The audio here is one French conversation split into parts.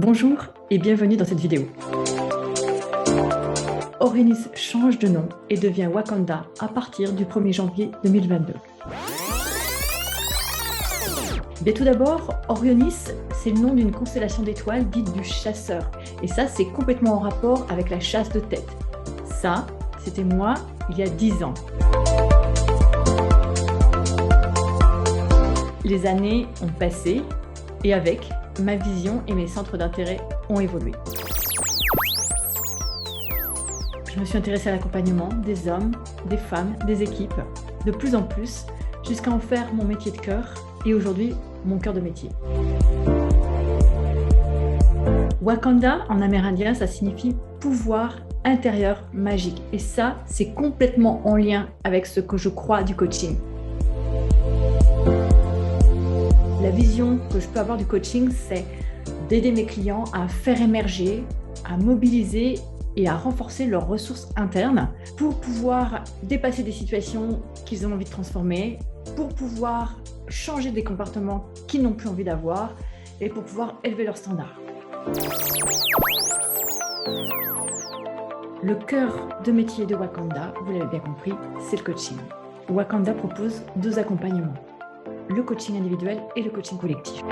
Bonjour et bienvenue dans cette vidéo. Orionis change de nom et devient Wakanda à partir du 1er janvier 2022. Bien tout d'abord, Orionis, c'est le nom d'une constellation d'étoiles dite du chasseur. Et ça, c'est complètement en rapport avec la chasse de tête. Ça, c'était moi il y a 10 ans. Les années ont passé et avec, ma vision et mes centres d'intérêt ont évolué. Je me suis intéressée à l'accompagnement des hommes, des femmes, des équipes, de plus en plus, jusqu'à en faire mon métier de cœur et aujourd'hui mon cœur de métier. Wakanda en amérindien, ça signifie pouvoir intérieur magique. Et ça, c'est complètement en lien avec ce que je crois du coaching. La vision que je peux avoir du coaching, c'est d'aider mes clients à faire émerger, à mobiliser et à renforcer leurs ressources internes pour pouvoir dépasser des situations qu'ils ont envie de transformer, pour pouvoir changer des comportements qu'ils n'ont plus envie d'avoir et pour pouvoir élever leurs standards. Le cœur de métier de Wakanda, vous l'avez bien compris, c'est le coaching. Wakanda propose 2 accompagnements, le coaching individuel et le coaching collectif.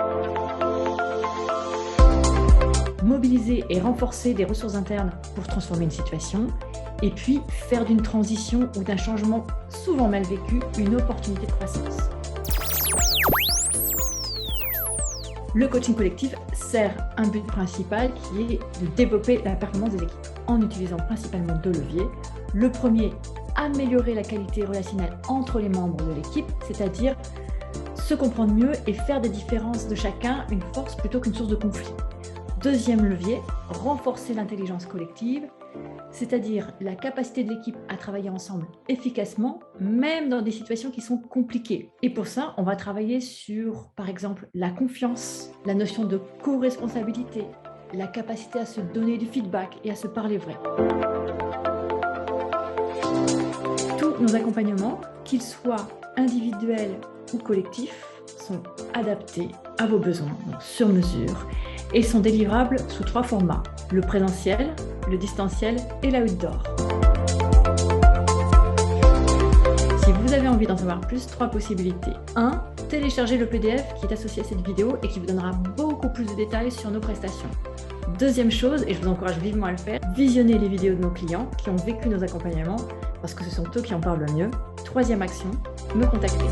Mobiliser et renforcer des ressources internes pour transformer une situation et puis faire d'une transition ou d'un changement souvent mal vécu une opportunité de croissance. Le coaching collectif sert un but principal qui est de développer la performance des équipes en utilisant principalement 2 leviers. Le premier, améliorer la qualité relationnelle entre les membres de l'équipe, c'est-à-dire se comprendre mieux et faire des différences de chacun une force plutôt qu'une source de conflit. Deuxième levier, renforcer l'intelligence collective, c'est-à-dire la capacité de l'équipe à travailler ensemble efficacement, même dans des situations qui sont compliquées. Et pour ça, on va travailler sur, par exemple, la confiance, la notion de co-responsabilité, la capacité à se donner du feedback et à se parler vrai. Tous nos accompagnements, qu'ils soient individuels ou collectifs, sont adaptés à vos besoins, donc sur mesure, et sont délivrables sous 3 formats, le présentiel, le distanciel et l'outdoor. Si vous avez envie d'en savoir plus, 3 possibilités. 1. Téléchargez le PDF qui est associé à cette vidéo et qui vous donnera beaucoup plus de détails sur nos prestations. Deuxième chose, et je vous encourage vivement à le faire, visionnez les vidéos de nos clients qui ont vécu nos accompagnements parce que ce sont eux qui en parlent le mieux. Troisième action, me contacter.